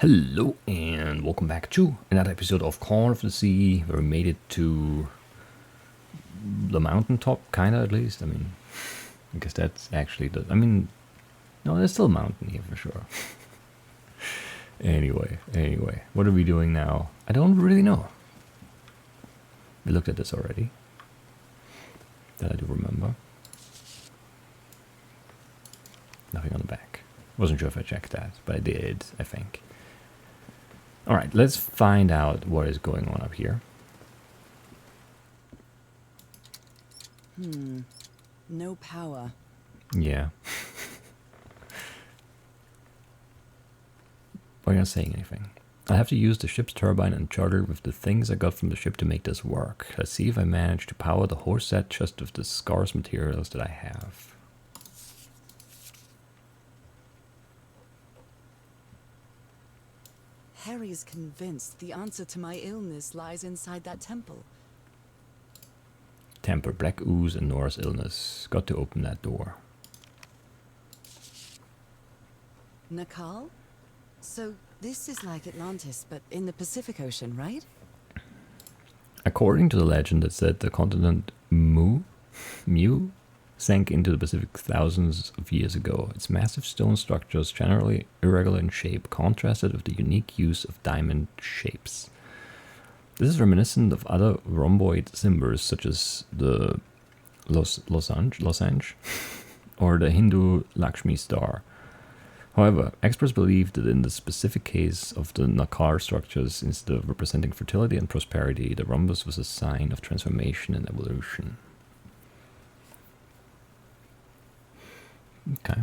Hello and welcome back to another episode of Corner of the Sea, where we made it to the mountaintop, kinda at least. I mean, I guess that's actually no, there's still a mountain here for sure. Anyway, what are we doing now? I don't really know. We looked at this already. That I do remember. Nothing on the back. Wasn't sure if I checked that, but I did, I think. Alright, let's find out what is going on up here. No power. Yeah. Why are you not saying anything? I have to use the ship's turbine and charter with the things I got from the ship to make this work. Let's see if I manage to power the whole set just with the scarce materials that I have. Harry's convinced the answer to my illness lies inside that temple. Temper, black ooze, and Norah's illness. Got to open that door. Nakal? So this is like Atlantis, but in the Pacific Ocean, right? According to the legend, it said the continent Mu sank into the Pacific thousands of years ago. Its massive stone structures, generally irregular in shape, contrasted with the unique use of diamond shapes. This is reminiscent of other rhomboid symbols such as the losange or the Hindu Lakshmi star. However, experts believe that in the specific case of the Nakar structures, instead of representing fertility and prosperity, the rhombus was a sign of transformation and evolution. Okay.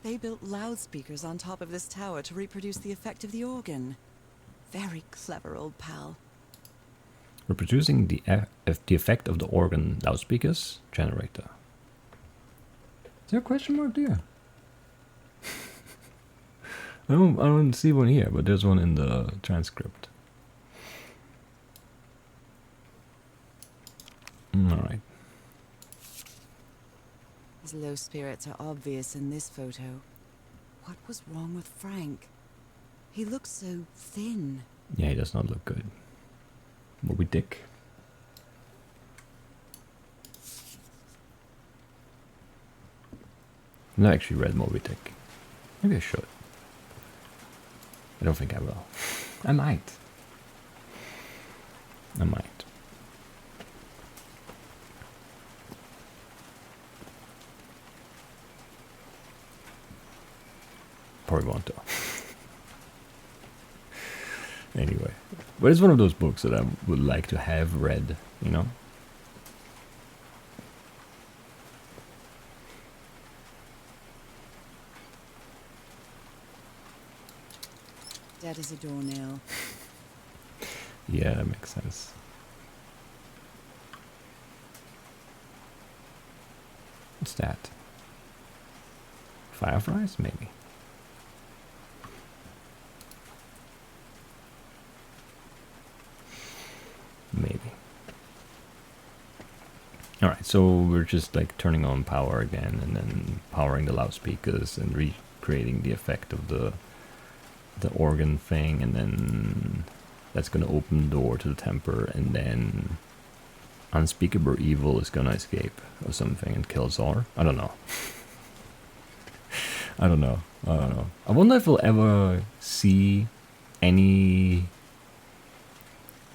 They built loudspeakers on top of this tower to reproduce the effect of the organ. Very clever, old pal. Reproducing the effect of the organ loudspeakers generator. Is there a question mark there? I don't see one here, but there's one in the transcript. Alright. His low spirits are obvious in this photo. What was wrong with Frank? He looks so thin. Yeah, he does not look good. Moby Dick. I've not actually read Moby Dick. Maybe I should. I don't think I will. I might. Probably won't though. Anyway. But it's one of those books that I would like to have read, you know? Dead as a doornail. Yeah, that makes sense. What's that? Fireflies? Maybe. Maybe. Alright, so we're just like turning on power again and then powering the loudspeakers and recreating the effect of the organ thing, and then that's gonna open the door to the temper, and then unspeakable evil is gonna escape or something and kill Zor. I don't know. I don't know. I wonder if we'll ever see any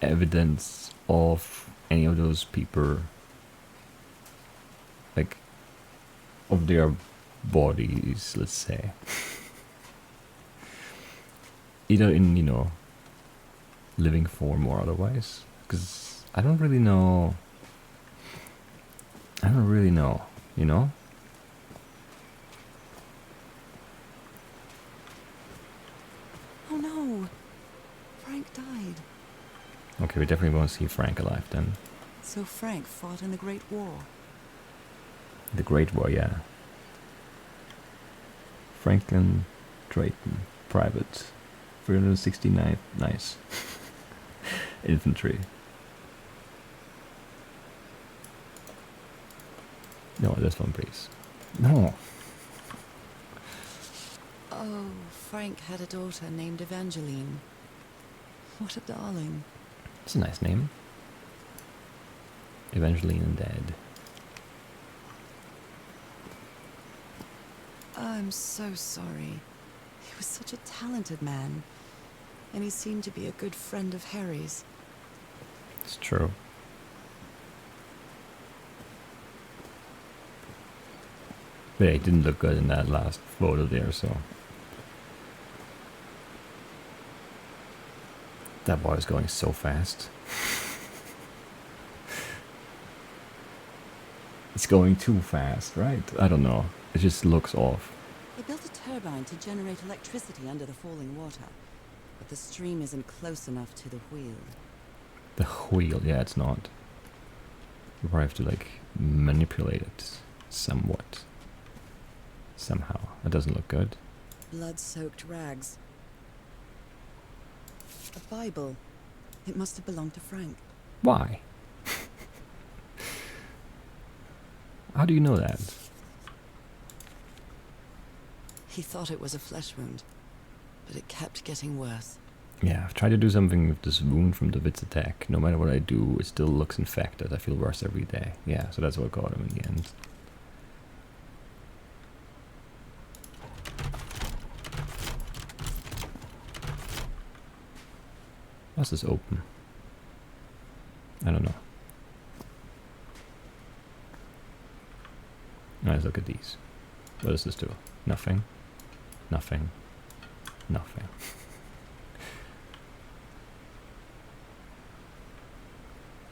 evidence of any of those people, like, of their bodies, let's say. Either in, living form or otherwise. Because I don't really know, you know? Oh no! Frank died. Okay, we definitely want to see Frank alive then. So Frank fought in the Great War. The Great War, yeah. Franklin Drayton, private. 369th, nice. Infantry. No, this one, please. No. Frank had a daughter named Evangeline. What a darling. It's a nice name. Evangeline and Dad. I'm so sorry. He was such a talented man. And he seemed to be a good friend of Harry's. It's true. But yeah, he didn't look good in that last photo there, so. That boy is going so fast. It's going too fast, right? I don't know. It just looks off. They built a turbine to generate electricity under the falling water. But the stream isn't close enough to the wheel. The wheel, yeah, it's not. You probably have to, like, manipulate it somewhat. Somehow. That doesn't look good. Blood-soaked rags. A Bible. It must have belonged to Frank. Why? How do you know that? He thought it was a flesh wound, but it kept getting worse. Yeah, I've tried to do something with this wound from David's attack. No matter what I do, it still looks infected. I feel worse every day. Yeah, so that's what got him in the end. What's this open? I don't know. Let's look at these. What does this do? Nothing. Nothing. Nothing.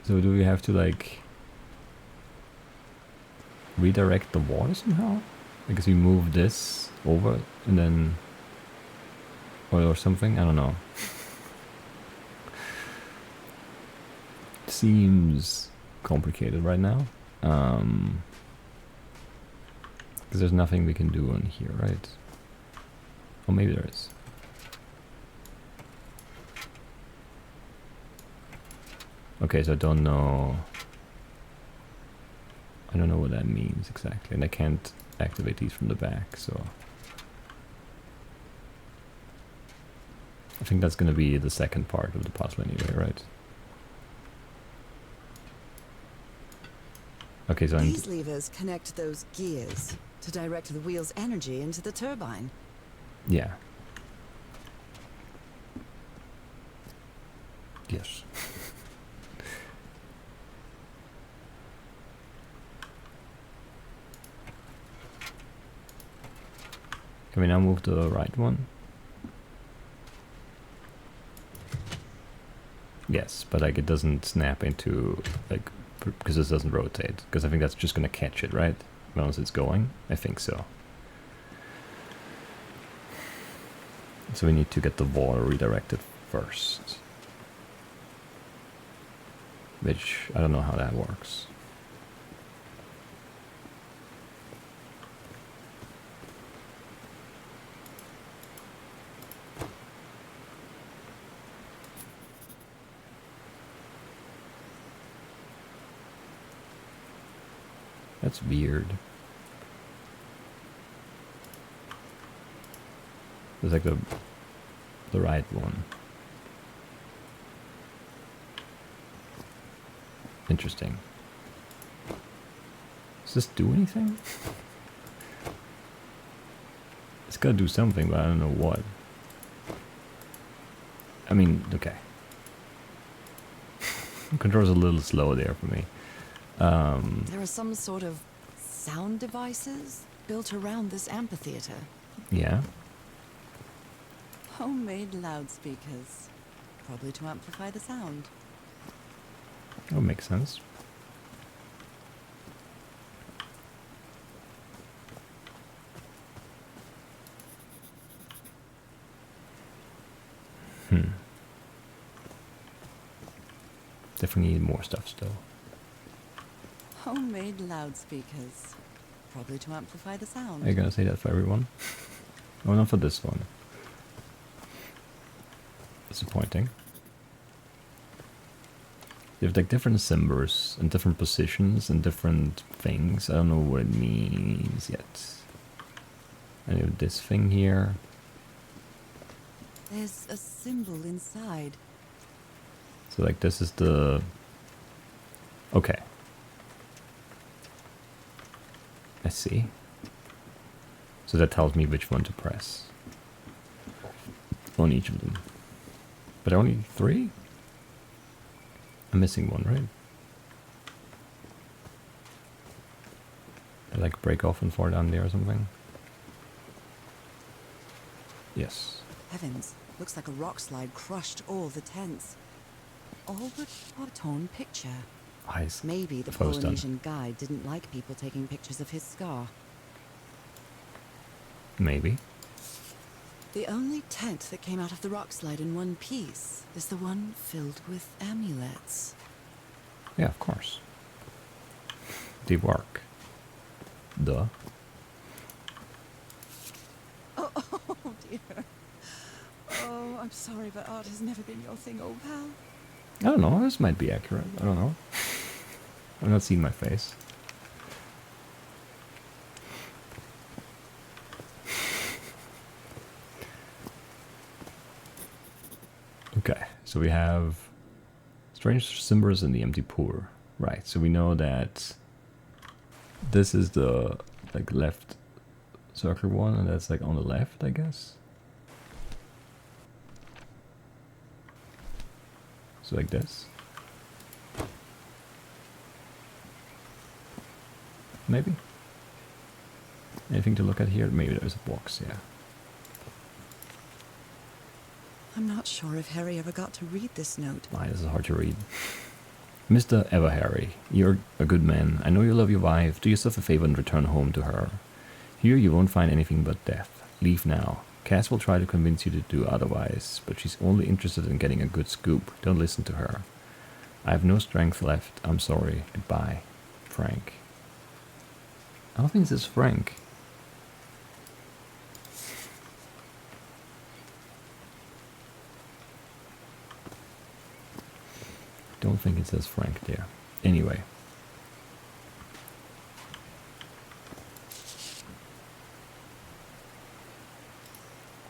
So do we have to, like, redirect the water somehow? Because we move this over and then... or something? I don't know. Seems complicated right now. Because there's nothing we can do on here, right? Oh, maybe there is. Okay, so I don't know what that means exactly, and I can't activate these from the back, so I think that's gonna be the second part of the puzzle anyway, right? Okay, so These levers connect those gears to direct the wheel's energy into the turbine. yeah. Yes. Can we now move to the right one? Yes, but like it doesn't snap into, like, because this doesn't rotate. Because I think that's just gonna catch it, right? Once it's going? I think so. So we need to get the water redirected first. Which, I don't know how that works. That's weird. It's like the right one. Interesting. Does this do anything? It's gotta do something, but I don't know what. I mean, okay. Control's a little slow there for me. There are some sort of sound devices built around this amphitheater. Yeah. Homemade loudspeakers. Probably to amplify the sound. That would make sense. Definitely need more stuff still. Homemade loudspeakers. Probably to amplify the sound. Are you gonna say that for everyone? Oh, not for this one. Disappointing. You have like different symbols and different positions and different things. I don't know what it means yet. I have this thing here. There's a symbol inside. So like this is the... Okay. I see. So that tells me which one to press. On each of them. But only 3? I'm missing one, right? I like break off and fall down there or something. Yes. Heavens, looks like a rock slide crushed all the tents. All but a torn picture. Eyes. Maybe the Closed down. Polynesian guide didn't like people taking pictures of his scar. Maybe. The only tent that came out of the rock slide in one piece is the one filled with amulets. Yeah, of course. They work. Duh. Oh, oh dear. Oh, I'm sorry, but art has never been your thing, old pal. I don't know, this might be accurate. I don't know. I'm not seeing my face. Okay, so we have strange symbols in the empty pool. Right, so we know that this is the like left circle one, and that's like on the left, I guess. So like this. Maybe. Anything to look at here? Maybe there's a box, yeah. I'm not sure if Harry ever got to read this note. Why, this is hard to read. Mr. Ever Harry, you're a good man. I know you love your wife. Do yourself a favor and return home to her. Here you won't find anything but death. Leave now. Cass will try to convince you to do otherwise, but she's only interested in getting a good scoop. Don't listen to her. I have no strength left. I'm sorry. Goodbye. Frank. I don't think this is Frank. Don't think it says Frank there. Anyway.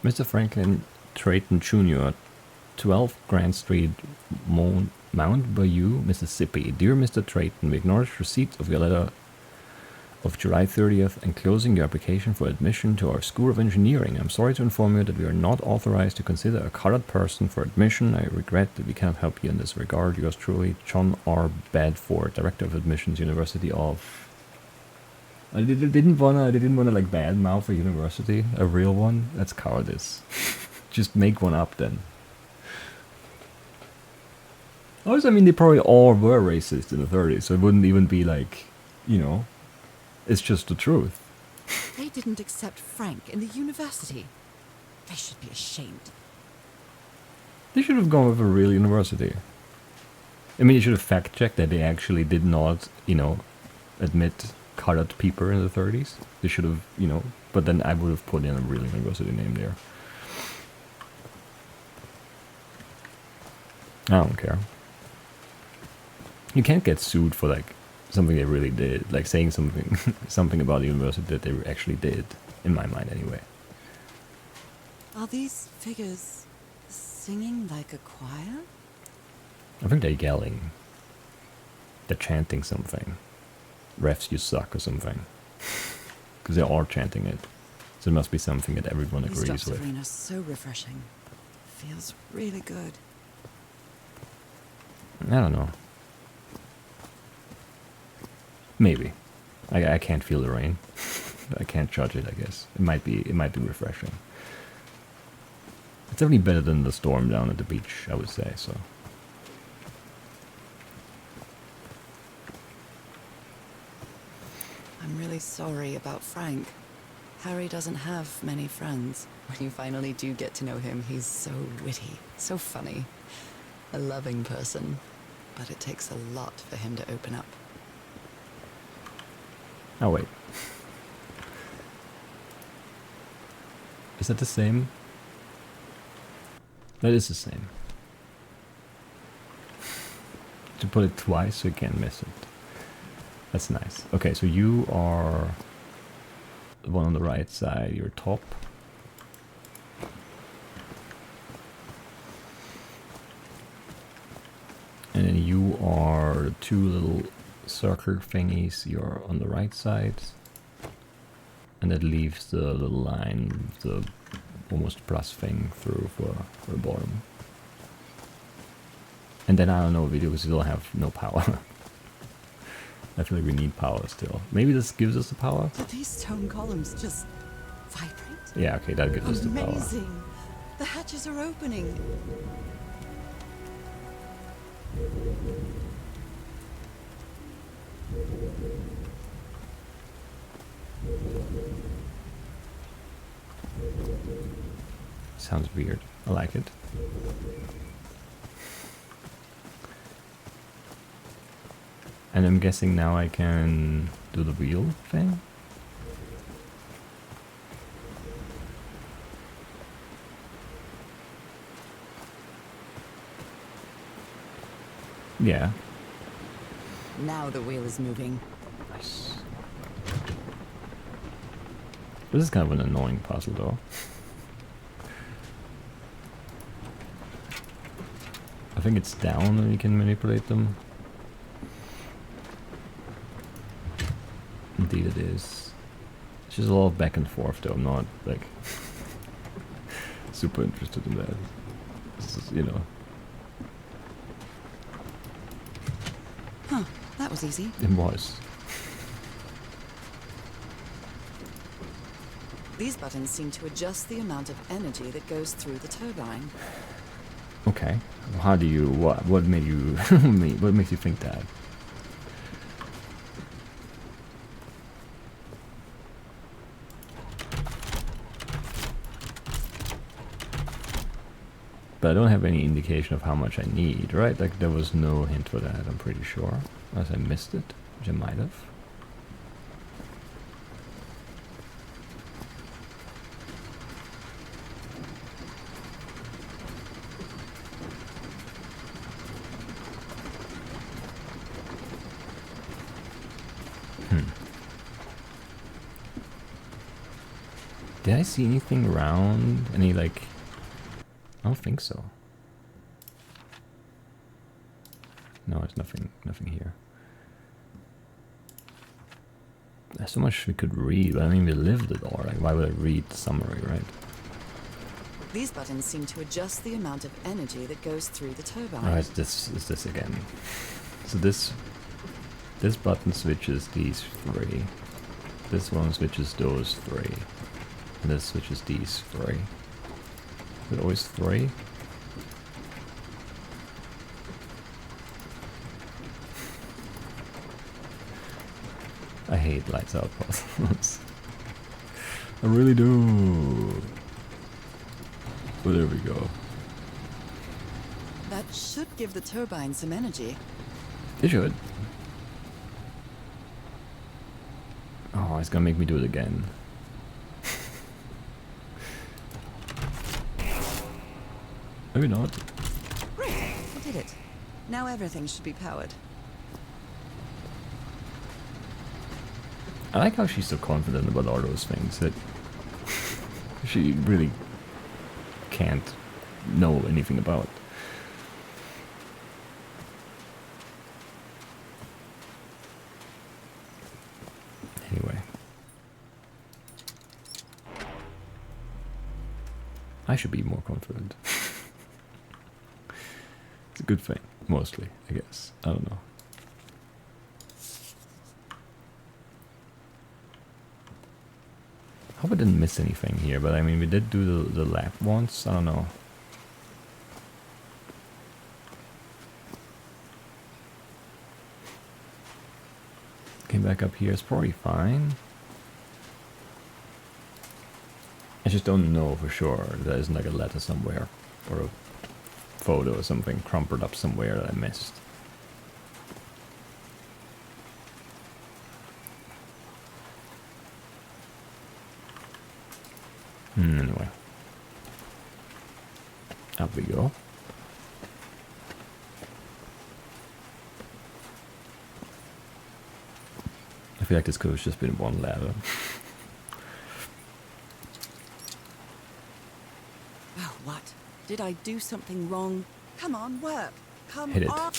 Mr. Franklin Trayton Jr., 12 Grand Street, Mount Bayou, Mississippi. Dear Mr. Trayton, we acknowledge receipt of your letter of July 30th enclosing your application for admission to our School of Engineering. I'm sorry to inform you that we are not authorized to consider a colored person for admission. I regret that we cannot help you in this regard. Yours truly, John R. Bedford, Director of Admissions, University of... They didn't wanna like badmouth a university, a real one. That's cowardice. Just make one up then. Also, I mean, they probably all were racist in the 30s, so it wouldn't even be like, you know, it's just the truth. They didn't accept Frank in the university. They should be ashamed. They should have gone with a real university. I mean, you should have fact-checked that they actually did not, you know, admit colored people in the 30s. They should have, you know, but then I would have put in a real university name there. I don't care. You can't get sued for like something they really did, like saying something something about the university that they actually did, in my mind anyway. Are these figures singing like a choir? I think they're yelling. They're chanting something. Refs, you suck or something. Because they're all chanting it. So it must be something that everyone These agrees drops with. of rain are so refreshing. Feels really good. I don't know. Maybe. I can't feel the rain. I can't judge it, I guess. It might be refreshing. It's definitely better than the storm down at the beach, I would say, so. I'm really sorry about Frank. Harry doesn't have many friends. When you finally do get to know him, he's so witty, so funny. A loving person. But it takes a lot for him to open up. Oh, wait. Is that the same? That is the same. To put it twice so you can't miss it. That's nice. Okay, so you are the one on the right side, you're top. two little circle thingies. You're on the right side, and that leaves the little line, the almost plus thing through for the bottom. And then I don't know, we still have no power. I feel like we need power still. Maybe this gives us the power? Did these stone columns just vibrate? Yeah, okay, that gives us the power. Amazing! The hatches are opening. Sounds weird. I like it. And I'm guessing now I can do the wheel thing? Yeah. Now the wheel is moving. Nice. This is kind of an annoying puzzle though. I think it's down and you can manipulate them. Indeed it is. It's just a lot of back and forth though. I'm not like super interested in that. It's just, you know. Huh, that was easy. It was. These buttons seem to adjust the amount of energy that goes through the turbine. Okay. How do you, what made you, what makes you think that? But I don't have any indication of how much I need, right? Like there was no hint for that, I'm pretty sure. Unless I missed it, which I might have. Did I see anything around? Any like... I don't think so. No, there's nothing here. There's so much we could read, but I mean we lived it all, like why would I read the summary, right? These buttons seem to adjust the amount of energy that goes through the turbine. Oh, it's this again. So this button switches these three. This one switches those three. And this switches these three. Is it always three? I hate lights out puzzles. I really do. But there we go. That should give the turbine some energy. It should. Oh, it's gonna make me do it again. Maybe not. Great, I did it. Now everything should be powered. I like how she's so confident about all those things that she really can't know anything about. Anyway. I should be more confident. It's a good thing, mostly, I guess. I don't know. I hope I didn't miss anything here, but I mean, we did do the lap once. I don't know. Came back up here. It's probably fine. I just don't know for sure. There isn't like a letter somewhere or a photo or something crumpled up somewhere that I missed. Anyway. Up we go. I feel like this could have just been one ladder. Oh, what? Did I do something wrong? Come on, work. Come Hit it. on.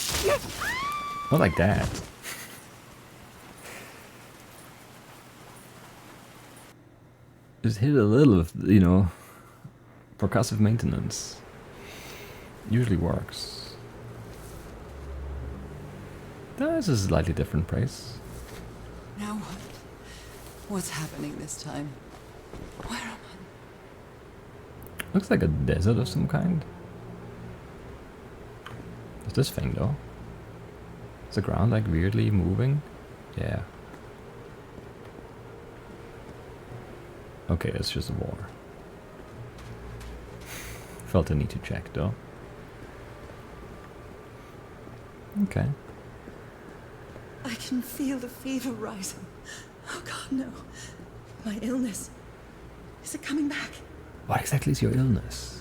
Not like that. Just hit a little of, you know, percussive maintenance. Usually works. This is a slightly different price. Now what? What's happening this time? Where am I? Looks like a desert of some kind. What's this thing though? Is the ground like weirdly moving? Yeah. Okay, it's just a war. Felt the need to check though. Okay. I can feel the fever rising. Oh God, no. My illness. Is it coming back? What exactly is your illness?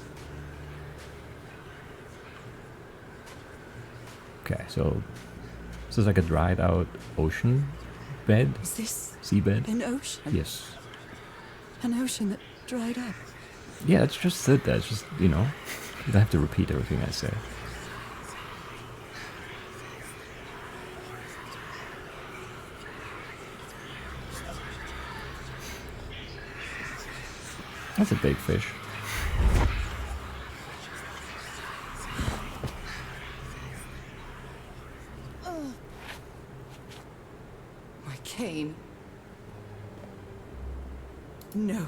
Okay, so this is like a dried out ocean bed? Is this Seabed? an ocean? Yes. An ocean that dried up. Yeah, it's just said that. It's just, you know, you don't have to repeat everything I say. That's a big fish. My cane. No.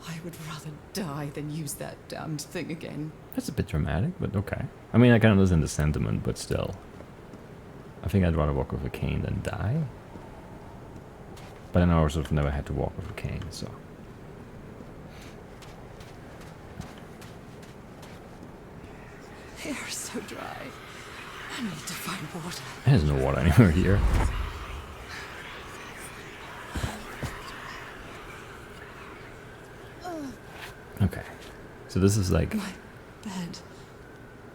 I would rather die than use that damned thing again. That's a bit dramatic, but okay. I mean, I can understand the sentiment, but still. I think I'd rather walk with a cane than die. But then I also have never had to walk with a cane, so. The air is so dry. I need to find water. There's no water anywhere here. Okay. So this is like... My bed.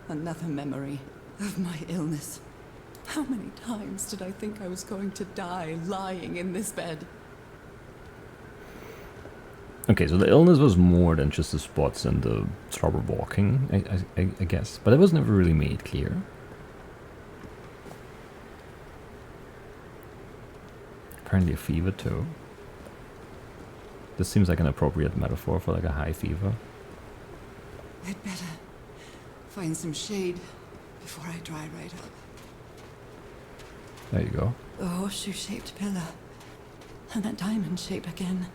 Another memory of my illness. How many times did I think I was going to die lying in this bed? Okay, so the illness was more than just the spots and the trouble walking, I guess. But it was never really made clear. Apparently a fever too. This seems like an appropriate metaphor for like a high fever. I'd better find some shade before I dry right up. There you go. The horseshoe-shaped pillar. And that diamond shape again.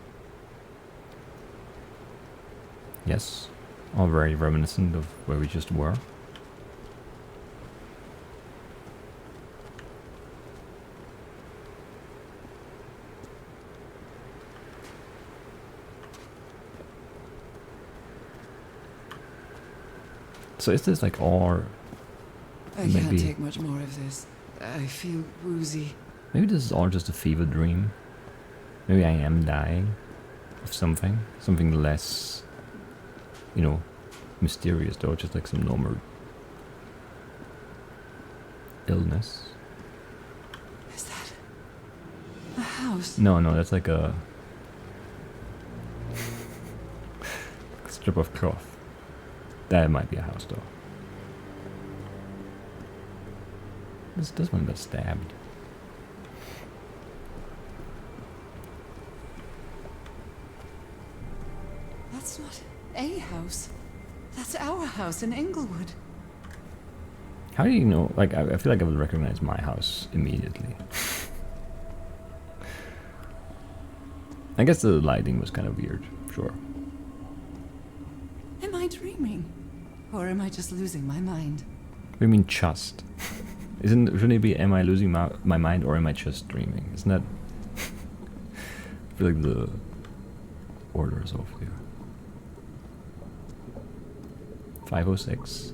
Yes. All very reminiscent of where we just were. So is this like all... I can't take much more of this. I feel woozy. Maybe this is all just a fever dream. Maybe I am dying of something. Something less, you know, mysterious though. Just like some normal illness. Is that a house? No, that's like a strip of cloth. That might be a house though. This one got stabbed. That's not a house. That's our house in Englewood. How do you know? Like, I feel like I would recognize my house immediately. I guess the lighting was kind of weird, sure. Am I dreaming? Or am I just losing my mind? What do you mean just? Shouldn't it be am I losing my mind or am I just dreaming? Isn't that... I feel like the order is off here. 506.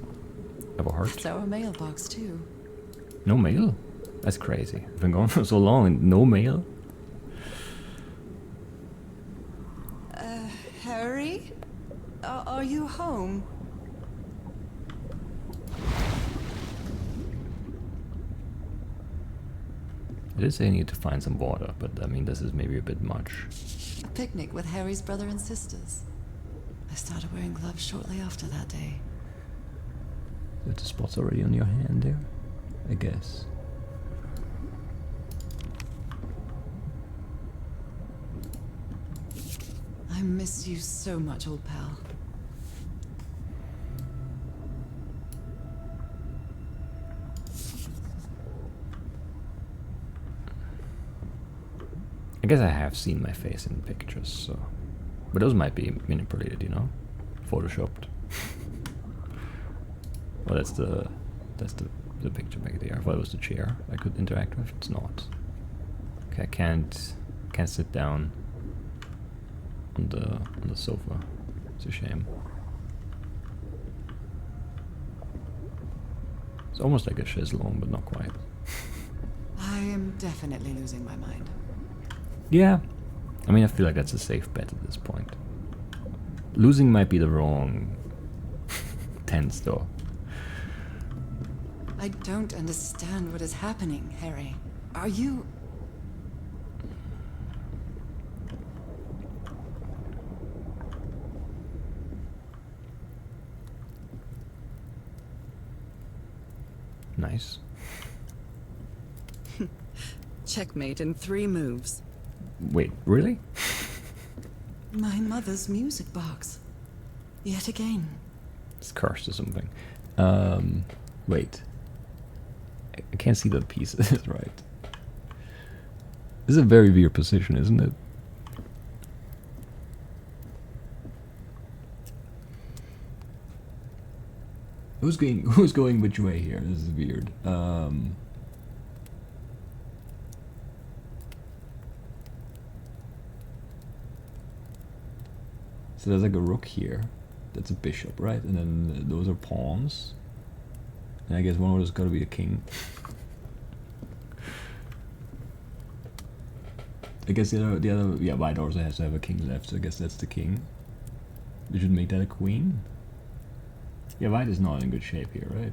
Have a heart? That's our mailbox too. No mail? That's crazy. I've been going for so long and no mail? Harry? Are you home? It is saying you need to find some water, but I mean, this is maybe a bit much. A picnic with Harry's brother and sisters. I started wearing gloves shortly after that day. Is the spots already on your hand there? I guess. I miss you so much, old pal. I guess I have seen my face in pictures, so... But those might be manipulated, you know? Photoshopped. Well, that's the picture back there. I thought it was the chair I could interact with. It's not. Okay, I can't sit down on the sofa. It's a shame. It's almost like a chaiselong, but not quite. I am definitely losing my mind. Yeah, I mean, I feel like that's a safe bet at this point. Losing might be the wrong tense, though. I don't understand what is happening, Harry. Are you... Nice. Checkmate in 3 moves. Wait, really? My mother's music box. Yet again. It's cursed or something. Wait. I can't see the pieces, right? This is a very weird position, isn't it? Who's going which way here? This is weird. So there's like a rook here. That's a bishop, right? And then those are pawns. And I guess one of those got to be a king. I guess the other, yeah, white also has to have a king left, so I guess that's the king. We should make that a queen. Yeah, white is not in good shape here, right?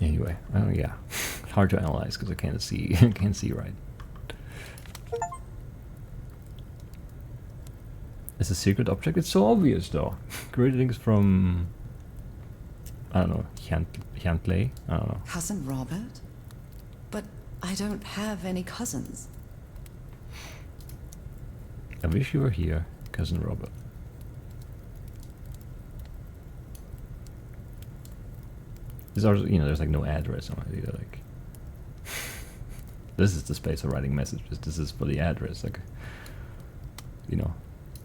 Anyway, oh yeah, hard to analyze because I can't see. I can't see right. It's a secret object. It's so obvious, though. Greetings from, I don't know, Hjantley. I don't know. Cousin Robert? But I don't have any cousins. I wish you were here, cousin Robert. There's also, you know, there's like no address on it either. Like, this is the space for writing messages. This is for the address. Like, you know,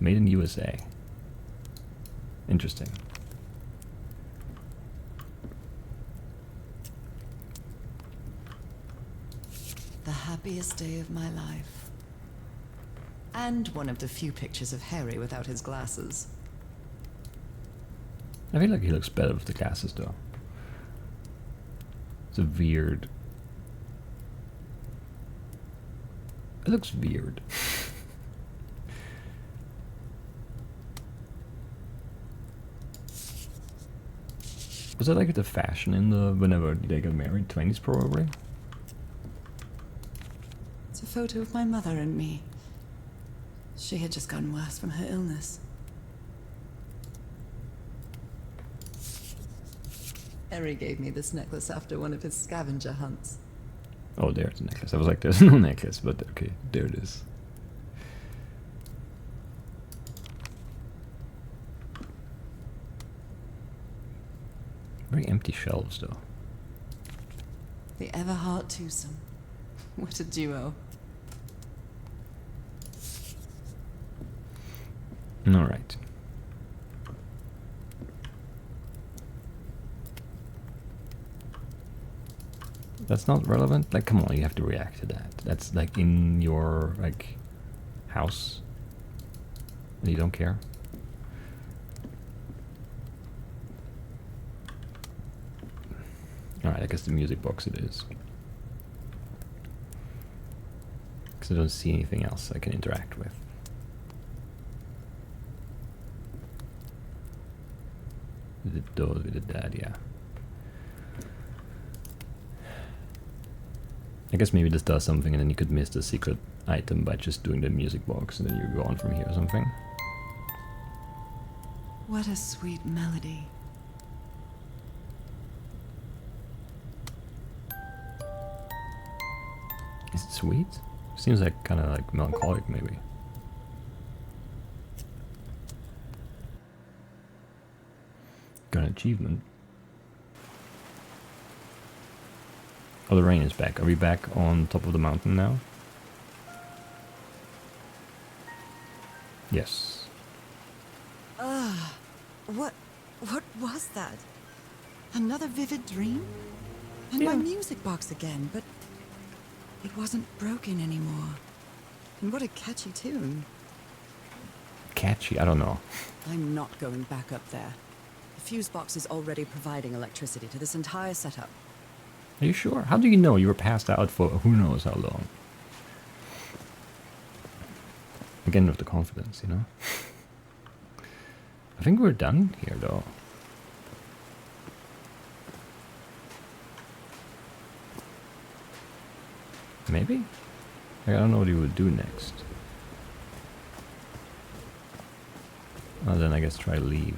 made in USA. Interesting. The happiest day of my life. And one of the few pictures of Harry without his glasses. I feel like he looks better with the glasses, though. It's a weird... It looks weird. Was that like the fashion in the... whenever they got married? 20s probably? It's a photo of my mother and me. She had just gotten worse from her illness. Harry gave me this necklace after one of his scavenger hunts. Oh, there's the necklace. I was like, there's no necklace, but okay, there it is. Very empty shelves, though. The Everhart twosome. What a duo. Alright. That's not relevant? Like, come on, you have to react to that. That's like in your, like, house. And you don't care? Alright, I guess the music box it is. Because I don't see anything else I can interact with. We did those, we did that, yeah. I guess maybe this does something and then you could miss the secret item by just doing the music box and then you go on from here or something. What a sweet melody. Is it sweet? Seems like kind of like melancholic maybe. Got an achievement. Oh, the rain is back. Are we back on top of the mountain now? Yes. What was that? Another vivid dream? And Yeah. my music box again, but it wasn't broken anymore. And what a catchy tune. Catchy, I don't know. I'm not going back up there. The fuse box is already providing electricity to this entire setup. Are you sure? How do you know you were passed out for who knows how long? Again with the confidence, you know? I think we're done here though. Maybe? Like, I don't know what you would do next. Well, then I guess try to leave.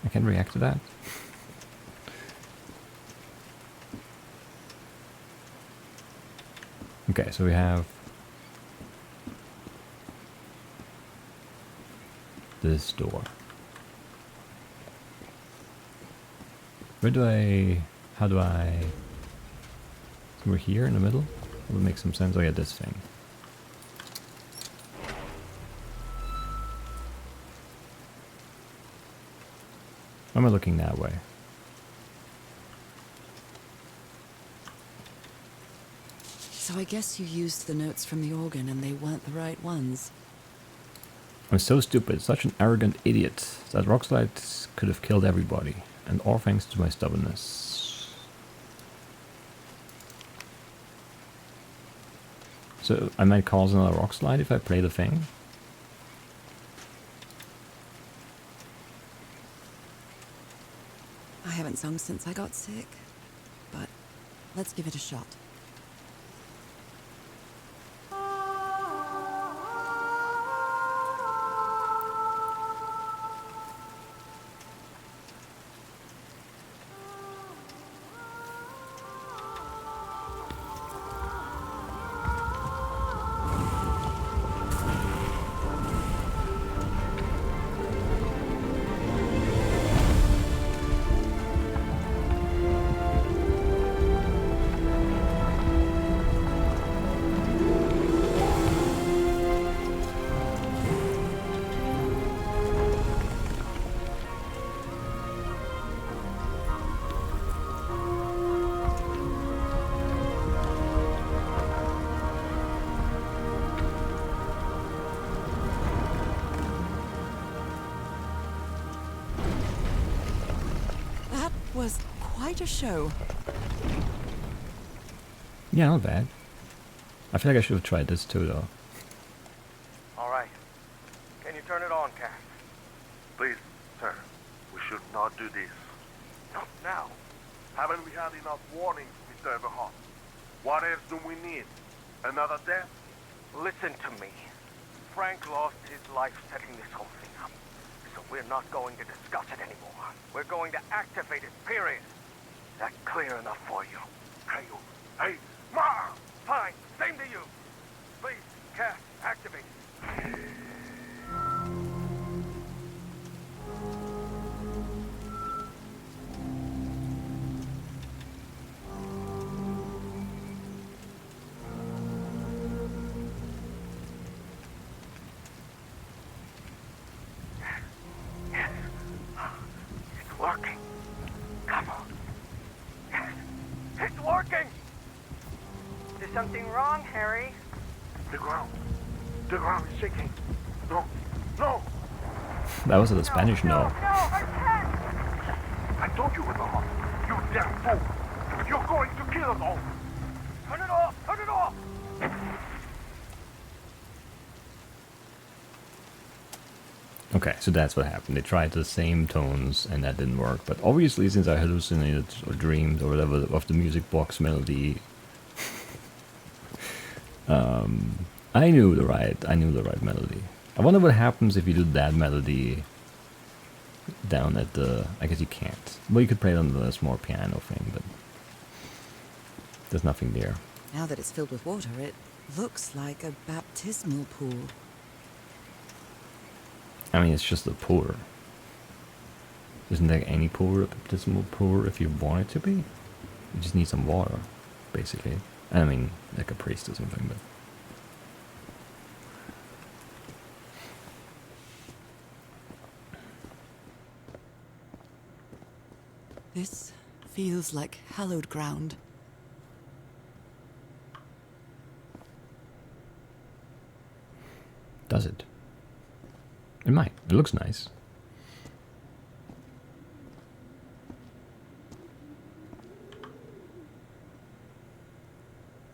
I can react to that. Okay, so we have this door. How do I, so we're here in the middle? That would make some sense. Oh yeah, this thing. Why am I looking that way? So I guess you used the notes from the organ and they weren't the right ones. I'm so stupid, such an arrogant idiot. That rockslide could have killed everybody. And all thanks to my stubbornness. So I might cause another rockslide if I play the thing? I haven't sung since I got sick, but let's give it a shot. Was quite a show. Yeah, not bad. I feel like I should have tried this too though. Alright. Can you turn it on, Cass? Please, sir, we should not do this. Not now. Haven't we had enough warnings, Mr. Everhart? What else do we need? Another death? Listen to me. Frank lost his life setting this whole thing up. So we're not going to discuss it anymore. We're going to activate it, period. Is that clear enough for you? Hey, Ma! Fine. Same to you. Please, Cass, activate it. Working. Come on. Yes, it's working. Is there something wrong, Harry? The ground is shaking. No, no! That was a Spanish no. No, I can't. I told you, Everhart. You damn fool! You're going to kill us all! Turn it off! Turn it off! Okay, so that's what happened. They tried the same tones and that didn't work. But obviously, since I hallucinated or dreamed or whatever of the music box melody, I knew the right melody. I wonder what happens if you do that melody down at the. I guess you can't. Well, you could play it on the small piano thing, but there's nothing there. Now that it's filled with water, it looks like a baptismal pool. I mean, it's just a pour. Isn't there any pour a baptismal pour if you want it to be? You just need some water, basically. I mean, like a priest or something, but. This feels like hallowed ground. Does it? It might. It looks nice.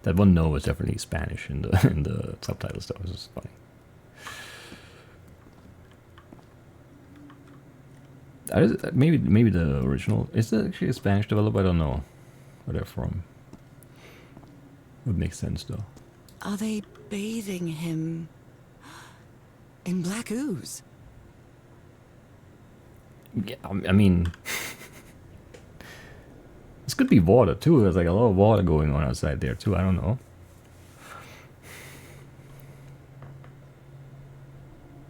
That one no was definitely Spanish in the subtitle stuff. It was funny. Maybe the original is it actually a Spanish developer? I don't know where they're from. Would make sense though. Are they bathing him in black ooze? Yeah, I mean, this could be water too. There's like a lot of water going on outside there too. I don't know.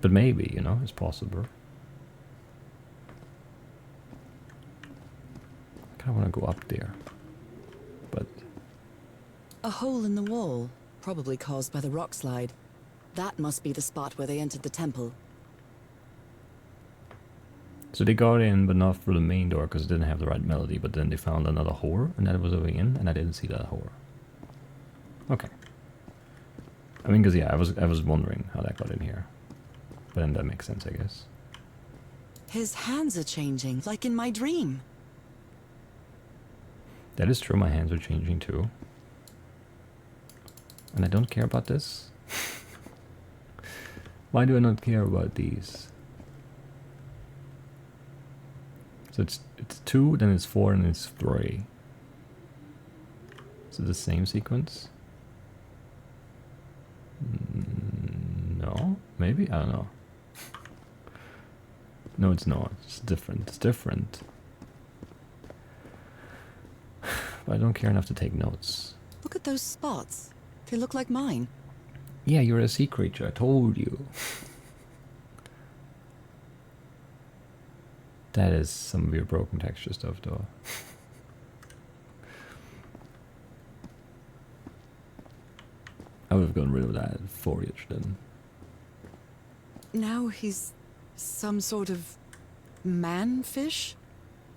But maybe, it's possible. I kind of want to go up there. But A hole in the wall, probably caused by the rock slide. That must be the spot where they entered the temple. so they got in, but not through the main door because it didn't have the right melody. But then they found another whore, and that was a way in, and I didn't see that whore. Okay. I mean, because yeah, I was wondering how that got in here, but then that makes sense, I guess. His hands are changing, like in my dream. That is true. My hands are changing too, and I don't care about this. Why do I not care about these? So it's 2, then it's 4, and it's 3. Is it the same sequence? No, maybe, I don't know. No, it's not. It's different. It's different. But I don't care enough to take notes. Look at those spots. They look like mine. Yeah, you're a sea creature. I told you. That is some weird broken texture stuff, though. I would have gotten rid of that foliage then. Now he's some sort of man-fish?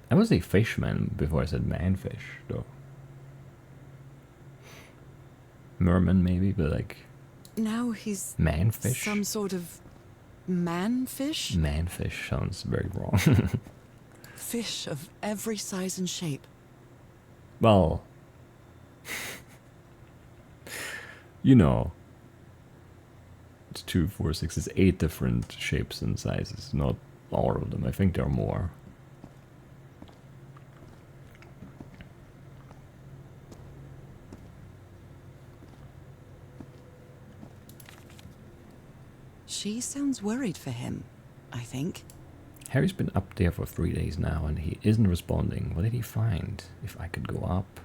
I would say fishman before I said manfish, though. Merman, maybe, but like. Now he's Manfish? some sort of man-fish? Manfish sounds very wrong. Fish of every size and shape. Well. It's 2, 4, 6, it's 8 different shapes and sizes. Not all of them. I think there are more. She sounds worried for him, I think. Harry's been up there for 3 days now and he isn't responding. What did he find? If I could go up.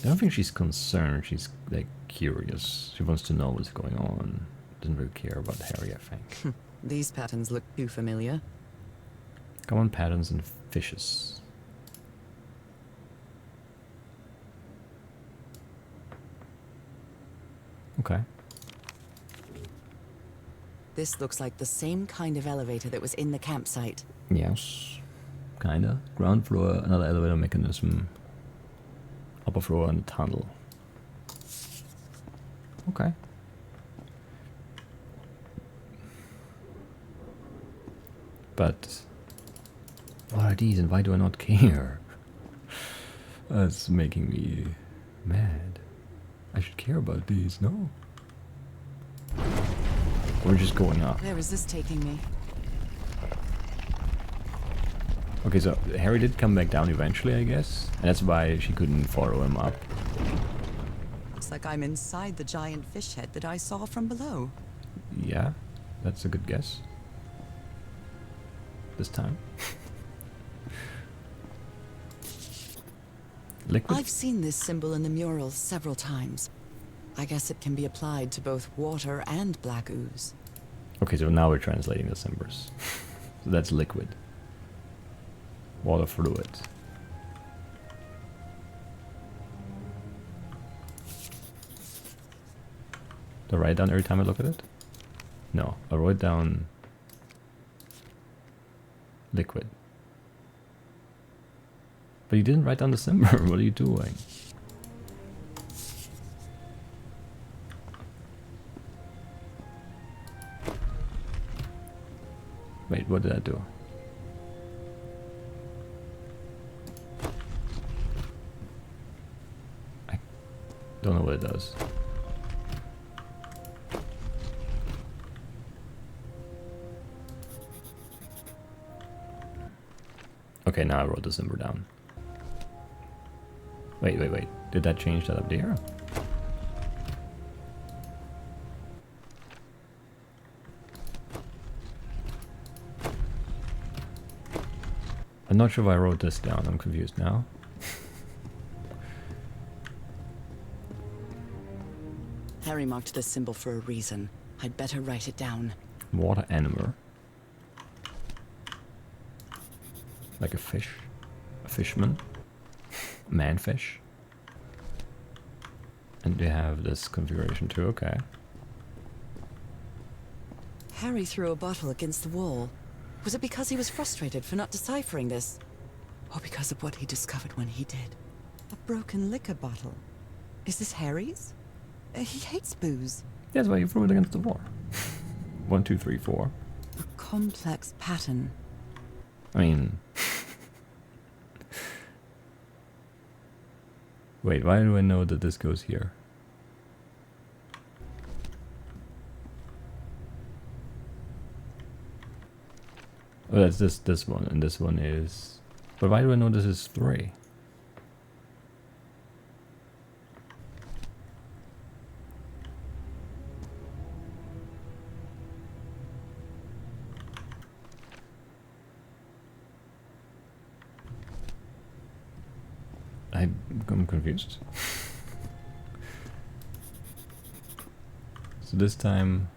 I don't think she's concerned. She's like curious. She wants to know what's going on. Doesn't really care about Harry, I think. These patterns look too familiar. Common patterns and fishes. Okay. This looks like the same kind of elevator that was in the campsite. Yes. Kinda. Ground floor, another elevator mechanism. Upper floor and a tunnel. Okay. But what are these and why do I not care? That's making me mad. I should care about these, no? We're just going up. Where is this taking me? Okay, so Harry did come back down eventually, I guess. And that's why she couldn't follow him up. Looks like I'm inside the giant fish head that I saw from below. Yeah, that's a good guess. This time. Liquid. I've seen this symbol in the mural several times. I guess it can be applied to both water and black ooze. Okay, so now we're translating the symbols. So that's liquid. Water fluid. Do I write down every time I look at it? No, I wrote down liquid. But you didn't write down the symbol. What are you doing? Wait, what did I do? I don't know what it does. Okay, now I wrote the symbol down. Wait. Did that change that up there? I'm not sure if I wrote this down. I'm confused now. Harry marked this symbol for a reason. I'd better write it down. Water animal. Like a fish. A fishman. Manfish. And they have this configuration too, okay. Harry threw a bottle against the wall. Was it because he was frustrated for not deciphering this? Or because of what he discovered when he did? A broken liquor bottle. Is this Harry's? He hates booze. That's why you threw it against the wall. 1, 2, 3, 4. A complex pattern. I mean... Wait, why do I know that this goes here? Oh, that's this one, and this one is... But why do I know this is 3? I'm confused. So this time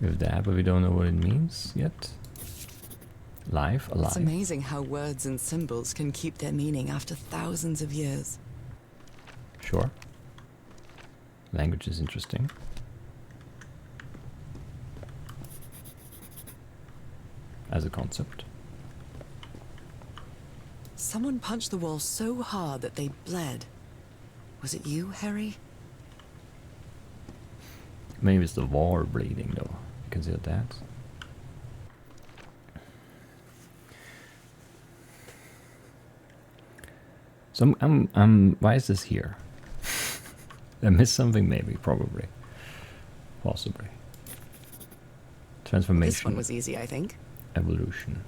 we have that, but we don't know what it means yet. Life, alive. It's amazing how words and symbols can keep their meaning after thousands of years. Sure. Language is interesting. As a concept. Someone punched the wall so hard that they bled. Was it you, Harry? Maybe it's the wall bleeding, though. You consider that. So why is this here? I missed something, maybe, probably, possibly. Transformation. This one was easy, I think. Evolution.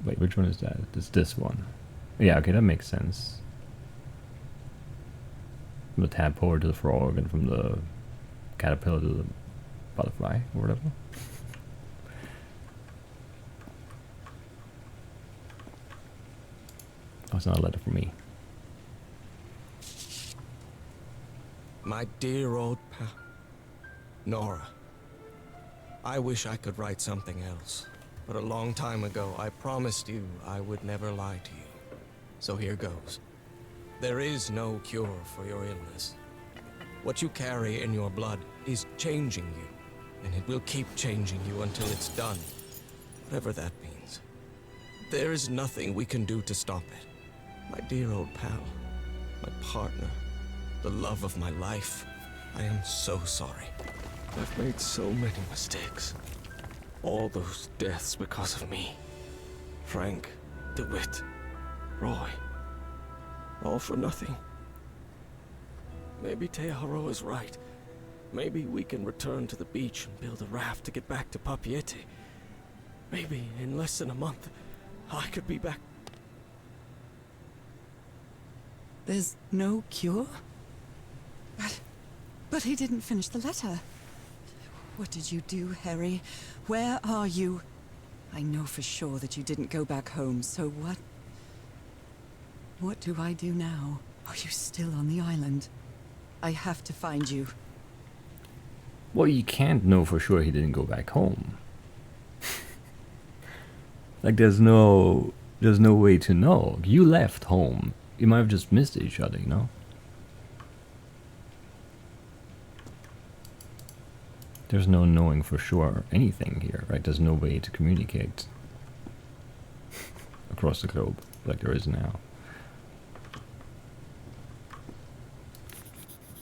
Wait, which one is that? It's this one. Yeah, okay, that makes sense. From the tadpole to the frog, and from the caterpillar to the butterfly, or whatever. Oh, it's not a letter for me. My dear old pal, Norah. I wish I could write something else, but a long time ago I promised you I would never lie to you. So here goes. There is no cure for your illness. What you carry in your blood is changing you, and it will keep changing you until it's done, whatever that means. There is nothing we can do to stop it. My dear old pal, my partner, the love of my life, I am so sorry. I've made so many mistakes. All those deaths because of me. Frank, DeWitt, Roy, all for nothing. Maybe Teodoro is right. Maybe we can return to the beach and build a raft to get back to Papiete. Maybe in less than a month, I could be back. There's no cure? But he didn't finish the letter. What did you do, Harry? Where are you? I know for sure that you didn't go back home, so what? What do I do now? Are you still on the island? I have to find you. Well, you can't know for sure he didn't go back home. Like, there's no way to know. You left home. You might have just missed each other, you know? There's no knowing for sure anything here, right? There's no way to communicate across the globe like there is now.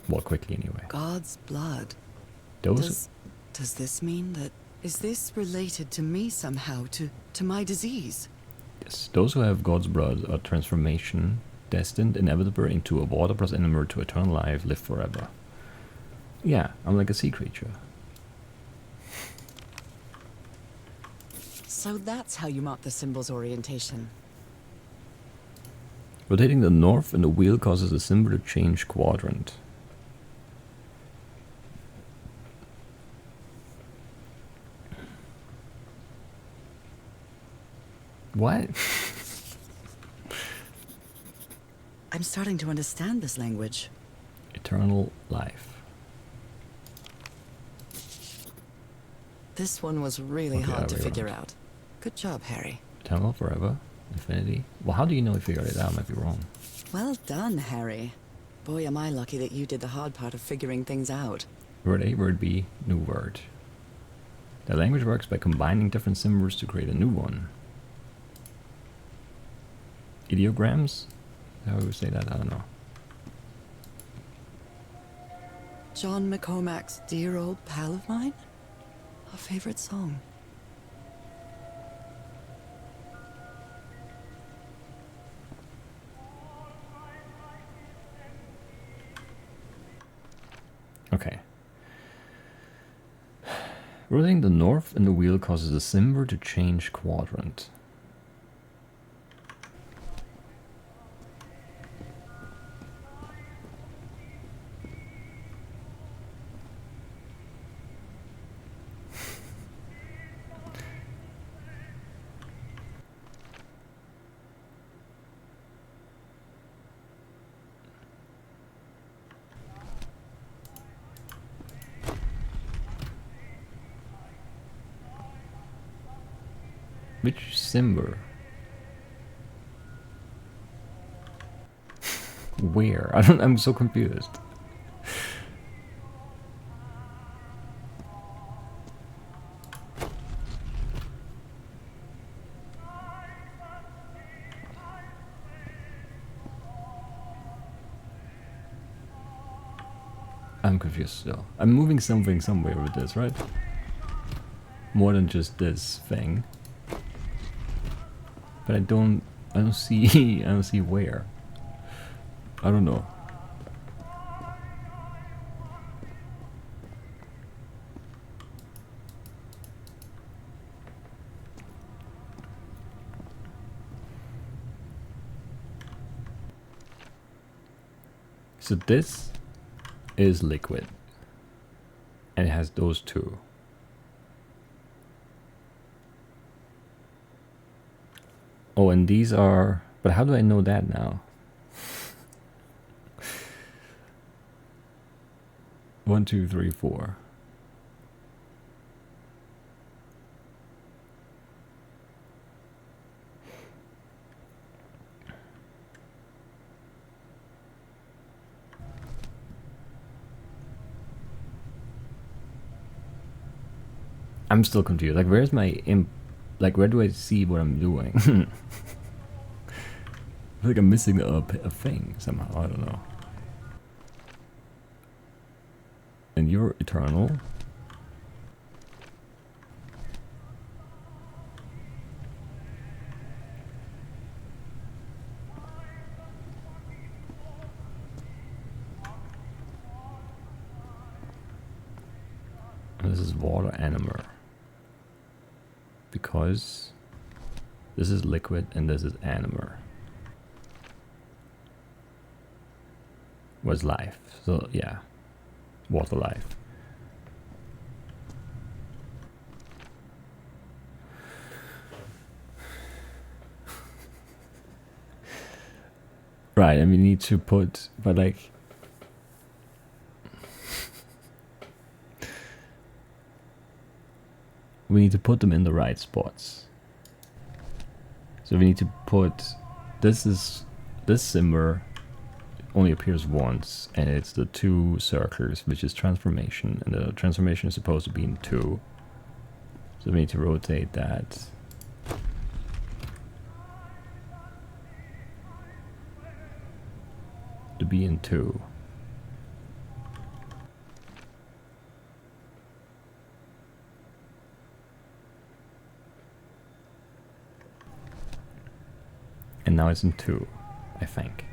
Well, quickly anyway. God's blood. Those... Does this mean that... Is this related to me somehow, to my disease? Yes, those who have God's blood are transformation, destined, inevitable into a water plus animal to eternal life, live forever. Yeah, I'm like a sea creature. So that's how you mark the symbol's orientation. Rotating the north and the wheel causes the symbol to change quadrant. What? I'm starting to understand this language. Eternal life. This one was really Okay, hard to way figure around. out. Good job, Harry. Eternal, forever, infinity. Well, how do you know you figured it out? I might be wrong. Well done, Harry. Boy, am I lucky that you did the hard part of figuring things out. Word A, word B, new word. The language works by combining different symbols to create a new one. Ideograms? Is that how we would say that? I don't know. John McCormack's Dear Old Pal of Mine? Our favorite song. Okay. Rotating the north and the wheel causes the symbol to change quadrant. Which symbol? Where? I'm so confused. I'm confused still. I'm moving something somewhere with this, right? More than just this thing. But I don't see I don't see where. I don't know. So this is liquid. And it has those two. Oh, and these are... But how do I know that now? 1, 2, 3, 4. I'm still confused. Like, where's my imp? Like, where do I see what I'm doing? I feel like I'm missing a thing somehow. I don't know. And you're eternal. This is water animal. Because this is liquid and this is animal. Was life. So yeah. Water life. Right, and we need to put, but like, we need to put them in the right spots. So we need to put, this simmer only appears once, and it's the 2 circles, which is transformation, and the transformation is supposed to be in 2. So we need to rotate that. To be in 2. And now it's in 2, I think.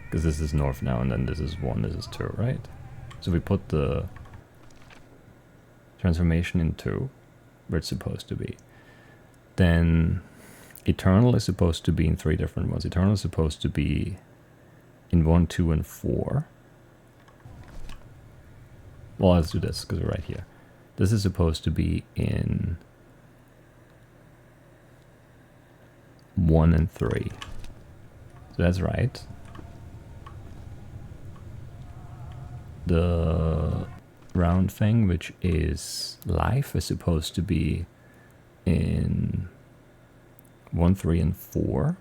Because this is north now, and then this is 1, this is 2, right? So we put the transformation in 2, where it's supposed to be. Then eternal is supposed to be in 3 different ones. Eternal is supposed to be in 1, 2, and 4. Well, let's do this, because we're right here. This is supposed to be in 1 and 3. So that's right. The round thing, which is life, is supposed to be in 1, 3, and 4.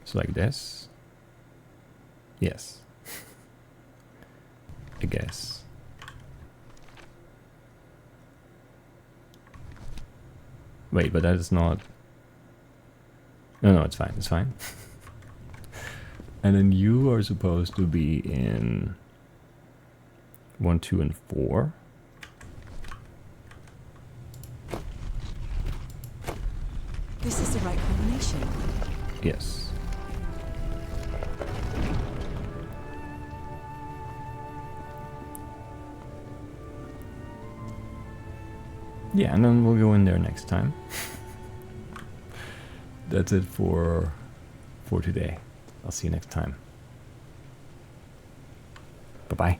So like this. Yes. I guess. Wait, but that is not... No, it's fine, it's fine. And then you are supposed to be in 1, 2, and 4. This is the right combination. Yes. Yeah, and then we'll go in there next time. That's it for today. I'll see you next time. Bye-bye.